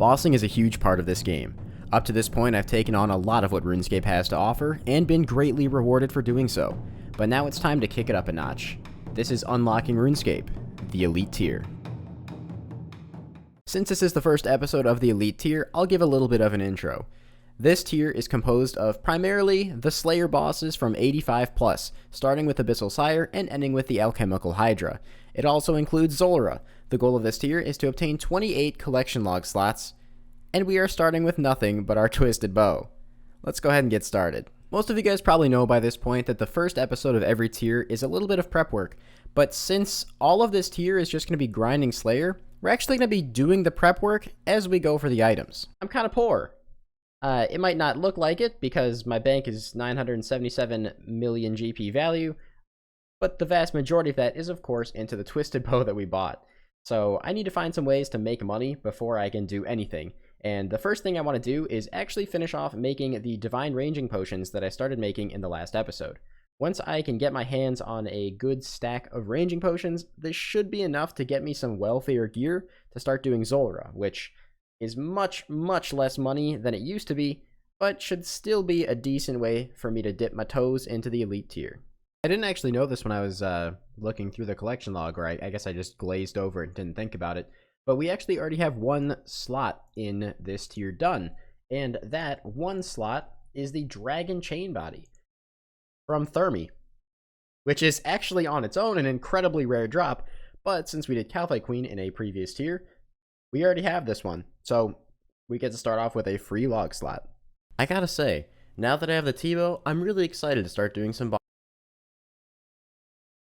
Bossing is a huge part of this game. Up to this point, I've taken on a lot of what RuneScape has to offer, and been greatly rewarded for doing so. But now it's time to kick it up a notch. This is Unlocking RuneScape, the Elite Tier. Since this is the first episode of the Elite Tier, I'll give a little bit of an intro. This tier is composed of primarily the Slayer bosses from 85+, starting with Abyssal Sire and ending with the Alchemical Hydra. It also includes Zulrah. The goal of this tier is to obtain 28 collection log slots, and we are starting with nothing but our Twisted Bow. Let's go ahead and get started. Most of you guys probably know by this point that the first episode of every tier is a little bit of prep work, but since all of this tier is just going to be grinding Slayer, we're actually going to be doing the prep work as we go for the items. I'm kind of poor. It might not look like it because my bank is 977 million GP value, but the vast majority of that is of course into the Twisted Bow that we bought. So I need to find some ways to make money before I can do anything. And the first thing I want to do is actually finish off making the Divine Ranging Potions that I started making in the last episode. Once I can get my hands on a good stack of Ranging Potions, this should be enough to get me some wealthier gear to start doing Zulrah, which is much less money than it used to be, but should still be a decent way for me to dip my toes into the Elite Tier. I didn't actually know this when I was looking through the collection log, or I guess I just glazed over it and didn't think about it. But we actually already have one slot in this tier done, and that one slot is the Dragon Chain Body from Thermi, which is actually on its own an incredibly rare drop, but since we did Kalphite Queen in a previous tier, we already have this one, so we get to start off with a free log slot. I gotta say, now that I have the T-Bow, I'm really excited to start doing some.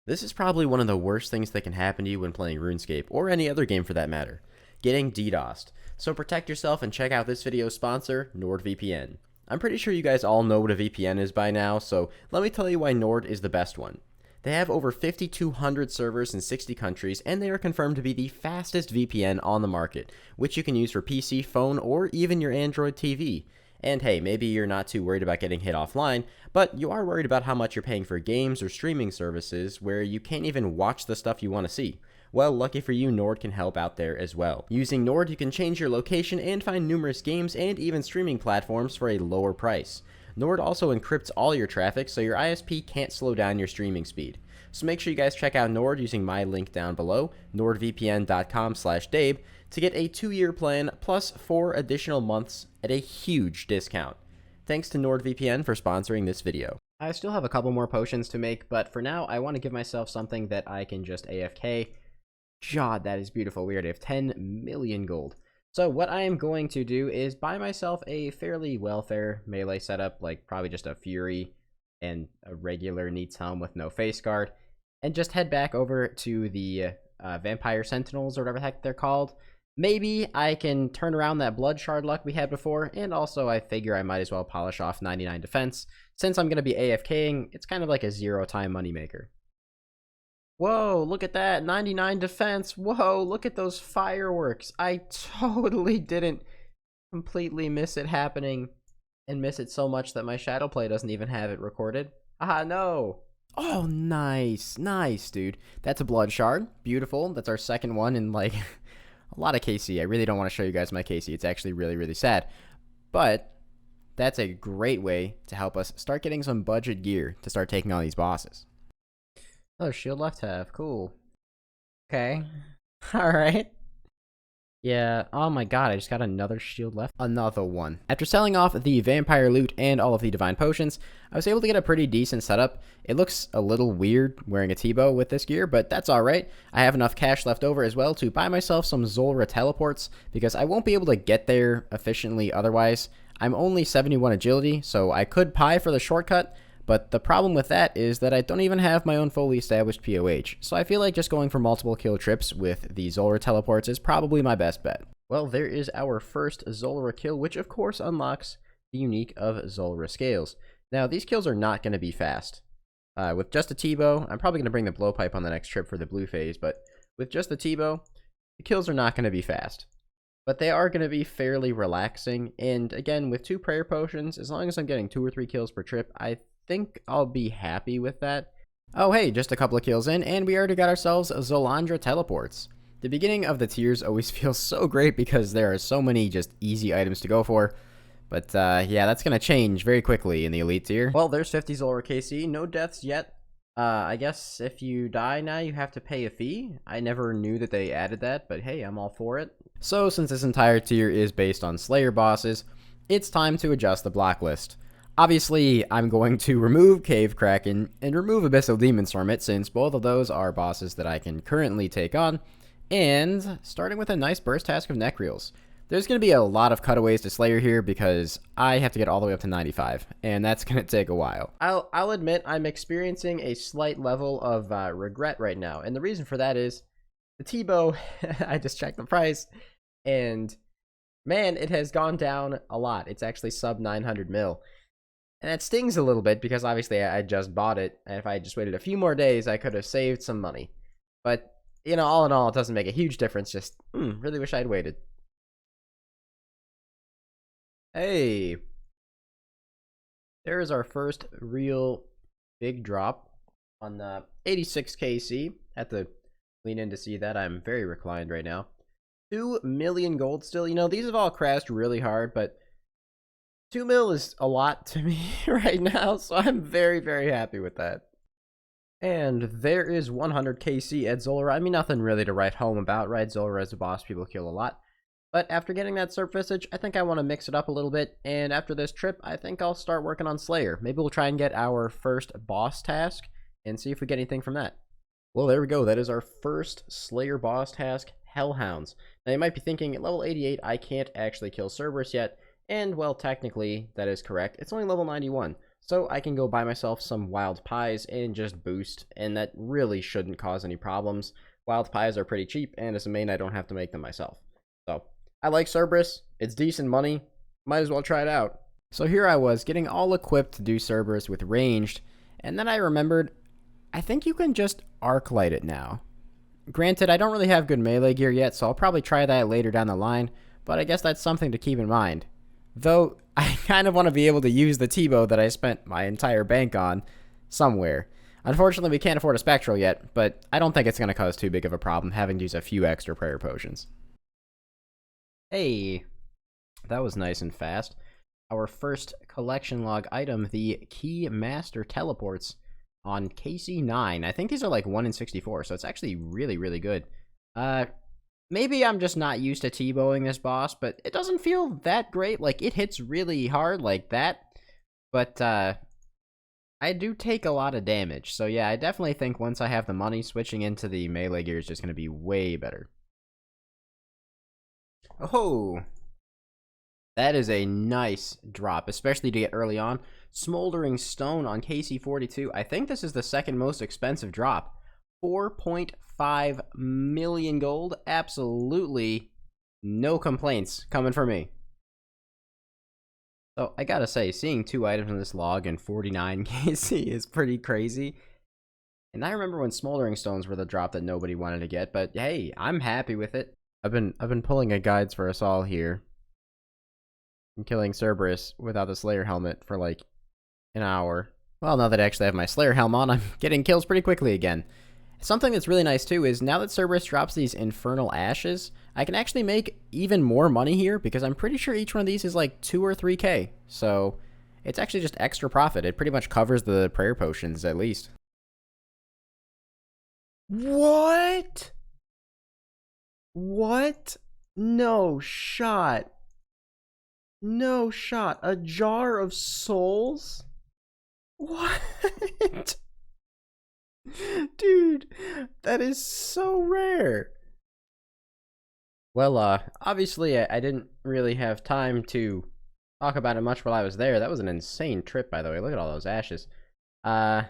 This is probably one of the worst things that can happen to you when playing RuneScape, or any other game for that matter, getting DDoSed. So protect yourself and check out this video's sponsor, NordVPN. I'm pretty sure you guys all know what a VPN is by now, so let me tell you why Nord is the best one. They have over 5,200 servers in 60 countries, and they are confirmed to be the fastest VPN on the market, which you can use for PC, phone, or even your Android TV. And hey, maybe you're not too worried about getting hit offline, but you are worried about how much you're paying for games or streaming services where you can't even watch the stuff you want to see. Well, lucky for you, Nord can help out there as well. Using Nord, you can change your location and find numerous games and even streaming platforms for a lower price. Nord also encrypts all your traffic, so your ISP can't slow down your streaming speed. So make sure you guys check out Nord using my link down below, nordvpn.com/Dabe, to get a 2-year plan plus 4 additional months at a huge discount. Thanks to NordVPN for sponsoring this video. I still have a couple more potions to make, but for now I want to give myself something that I can just AFK. God, that is beautiful. We already have 10 million gold. So what I am going to do is buy myself a fairly welfare melee setup, like probably just a Fury and a regular Neats helm with no face guard, and just head back over to the Vampire Sentinels, or whatever the heck they're called. Maybe I can turn around that blood shard luck we had before, and also I figure I might as well polish off 99 defense. Since I'm going to be AFKing, it's kind of like a 0-time moneymaker. Whoa, look at that, 99 defense. Whoa, look at those fireworks. I totally didn't completely miss it happening, and miss it so much that my shadow play doesn't even have it recorded. Ah, no. Oh, nice, dude. That's a blood shard. Beautiful. That's our second one in like a lot of KC. I really don't want to show you guys my KC. It's actually really sad. But that's a great way to help us start getting some budget gear to start taking on these bosses. Oh, shield left half. Cool. Okay. Alright. Yeah, oh my god, I just got another shield left. Another one. After selling off the vampire loot and all of the divine potions, I was able to get a pretty decent setup. It looks a little weird wearing a T-Bow with this gear, but that's alright. I have enough cash left over as well to buy myself some Zulrah teleports, because I won't be able to get there efficiently otherwise. I'm only 71 agility, so I could pie for the shortcut, but the problem with that is that I don't even have my own fully established POH, so I feel like just going for multiple kill trips with the Zulrah teleports is probably my best bet. Well, there is our first Zulrah kill, which of course unlocks the unique of Zulrah scales. Now, these kills are not going to be fast. With just a T-Bow, I'm probably going to bring the blowpipe on the next trip for the blue phase, but with just the T-Bow, the kills are not going to be fast. But they are going to be fairly relaxing, and again, with 2 prayer potions, as long as I'm getting 2 or 3 kills per trip, I think I'll be happy with that. Oh hey, just a couple of kills in, and we already got ourselves Zulrah teleports. The beginning of the tiers always feels so great because there are so many just easy items to go for. But yeah, that's going to change very quickly in the elite tier. Well, there's 50 Zulrah KC. No deaths yet. I guess if you die now, you have to pay a fee. I never knew that they added that, but hey, I'm all for it. So since this entire tier is based on Slayer bosses, it's time to adjust the blacklist. Obviously, I'm going to remove Cave Kraken and remove Abyssal Demons from it, since both of those are bosses that I can currently take on. And starting with a nice burst task of Necreals. There's going to be a lot of cutaways to Slayer here because I have to get all the way up to 95, and that's going to take a while. I'll admit I'm experiencing a slight level of regret right now, and the reason for that is the T-bow, I just checked the price, and man, it has gone down a lot. It's actually sub 900 mil. And that stings a little bit because obviously I just bought it, and if I just waited a few more days, I could have saved some money. But, you know, all in all, it doesn't make a huge difference. Just, really wish I'd waited. Hey. There is our first real big drop on the 86 KC. Had to lean in to see that. I'm very reclined right now. 2 million gold still. You know, these have all crashed really hard, but 2 mil is a lot to me right now, so I'm very, very happy with that. And there is 100 KC at Zulrah. I mean, nothing really to write home about, right? Zulrah is a boss people kill a lot. But after getting that Serp Visage, I think I want to mix it up a little bit, and after this trip, I think I'll start working on Slayer. Maybe we'll try and get our first boss task, and see if we get anything from that. Well, there we go. That is our first Slayer boss task, Hellhounds. Now, you might be thinking, at level 88, I can't actually kill Cerberus yet. And, well, technically, that is correct. It's only level 91, so I can go buy myself some Wild Pies and just boost, and that really shouldn't cause any problems. Wild Pies are pretty cheap, and as a main, I don't have to make them myself. So, I like Cerberus. It's decent money. Might as well try it out. So here I was, getting all equipped to do Cerberus with ranged, and then I remembered, I think you can just Arclight it now. Granted, I don't really have good melee gear yet, so I'll probably try that later down the line, but I guess that's something to keep in mind. Though, I kind of want to be able to use the T-bow that I spent my entire bank on somewhere. Unfortunately, we can't afford a Spectral yet, but I don't think it's going to cause too big of a problem having to use a few extra prayer potions. Hey, that was nice and fast. Our first collection log item, the Key Master Teleports on KC9. I think these are like 1 in 64, so it's actually really, really good. Maybe I'm just not used to T-bowing this boss, but it doesn't feel that great. Like, it hits really hard like that, but I do take a lot of damage. So yeah, I definitely think once I have the money, switching into the melee gear is just going to be way better. Oh, that is a nice drop, especially to get early on. Smoldering Stone on KC42. I think this is the second most expensive drop. 4.5 million gold. Absolutely no complaints coming from me. So I gotta say, seeing 2 items in this log and 49 KC is pretty crazy. And I remember when Smoldering Stones were the drop that nobody wanted to get, but hey, I'm happy with it. I've been pulling a guides for us all here. I'm killing Cerberus without the Slayer helmet for like an hour. Well, now that I actually have my Slayer helm on, I'm getting kills pretty quickly again. Something that's really nice too is now that Cerberus drops these Infernal Ashes, I can actually make even more money here because I'm pretty sure each one of these is like 2 or 3k. So it's actually just extra profit. It pretty much covers the prayer potions at least. What? What? No shot. No shot. A jar of souls? What? Dude, that is so rare. Well, obviously I didn't really have time to talk about it much while I was there. That was an insane trip, by the way. Look at all those ashes. So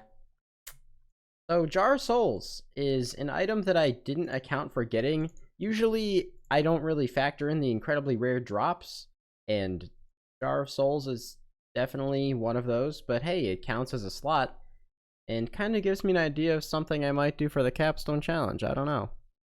Jar of Souls is an item that I didn't account for getting. Usually, I don't really factor in the incredibly rare drops, and Jar of Souls is definitely one of those, but hey, it counts as a slot, and kind of gives me an idea of something I might do for the Capstone Challenge. I don't know.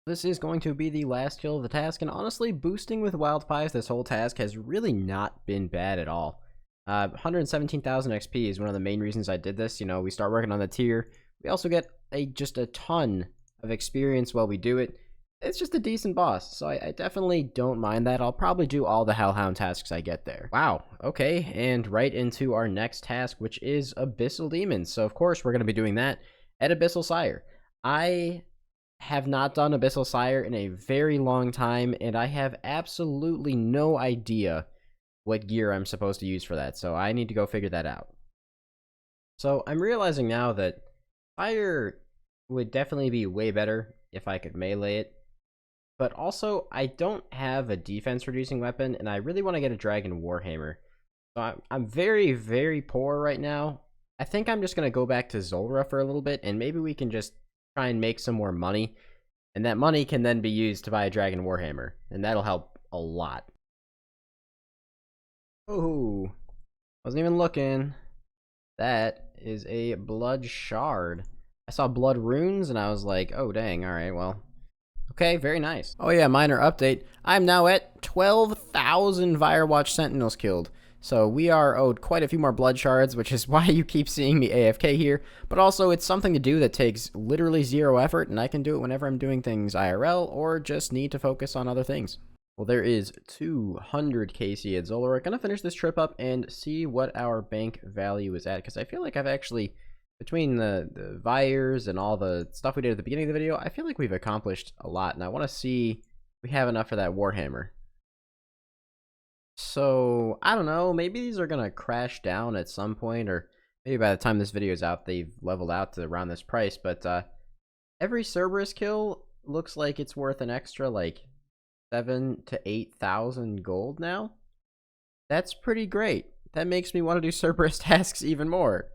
This is going to be the last kill of the task, and honestly, boosting with Wild Pies this whole task has really not been bad at all. 117,000 XP is one of the main reasons I did this. You know, we start working on the tier. We also get just a ton of experience while we do it. it's just a decent boss, so I definitely don't mind that. I'll probably do all the Hellhound tasks I get there. Wow, okay, and right into our next task, which is Abyssal Demons. So of course we're going to be doing that at Abyssal Sire. I have not done Abyssal Sire in a very long time, and I have absolutely no idea what gear I'm supposed to use for that, so I need to go figure that out. So I'm realizing now that fire would definitely be way better if I could melee it. But also, I don't have a defense-reducing weapon, and I really want to get a Dragon Warhammer. So I'm very, very poor right now. I think I'm just going to go back to Zulrah for a little bit, and maybe we can just try and make some more money. And that money can then be used to buy a Dragon Warhammer, and that'll help a lot. Oh, wasn't even looking. That is a Blood Shard. I saw Blood Runes, and I was like, oh dang, alright, well. Okay, very nice. Oh yeah, minor update. I'm now at 12,000 Firewatch Sentinels killed. So we are owed quite a few more blood shards, which is why you keep seeing me AFK here. But also, it's something to do that takes literally 0 effort, and I can do it whenever I'm doing things IRL, or just need to focus on other things. Well, there is 200 KC at Zulrah. We're gonna finish this trip up and see what our bank value is at, because I feel like I've actually, between the Vires and all the stuff we did at the beginning of the video, I feel like we've accomplished a lot, and I want to see if we have enough for that Warhammer. So, I don't know, maybe these are going to crash down at some point, or maybe by the time this video is out, they've leveled out to around this price, but every Cerberus kill looks like it's worth an extra, like, 7,000 to 8,000 gold now. That's pretty great. That makes me want to do Cerberus tasks even more.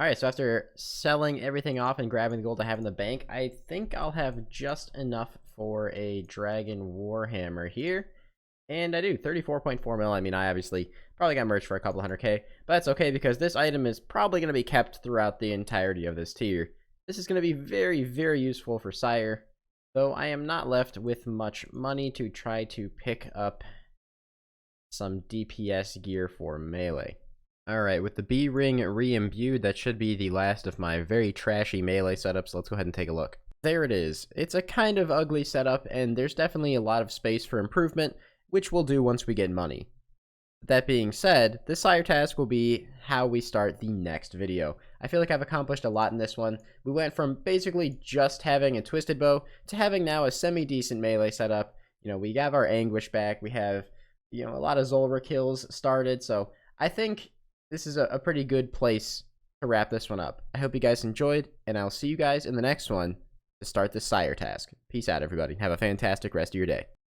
Alright, so after selling everything off and grabbing the gold I have in the bank, I think I'll have just enough for a Dragon Warhammer here. And I do, 34.4 mil. I mean, I obviously probably got merch for a couple 100k, but that's okay because this item is probably going to be kept throughout the entirety of this tier. This is going to be very, very useful for Sire, though I am not left with much money to try to pick up some DPS gear for melee. Alright, with the B-Ring re-imbued, that should be the last of my very trashy melee setups. Let's go ahead and take a look. There it is. It's a kind of ugly setup, and there's definitely a lot of space for improvement, which we'll do once we get money. That being said, this Sire task will be how we start the next video. I feel like I've accomplished a lot in this one. We went from basically just having a Twisted Bow to having now a semi-decent melee setup. You know, we have our Anguish back. We have, you know, a lot of Zulrah kills started, so I think this is a pretty good place to wrap this one up. I hope you guys enjoyed, and I'll see you guys in the next one to start this Sire task. Peace out, everybody. Have a fantastic rest of your day.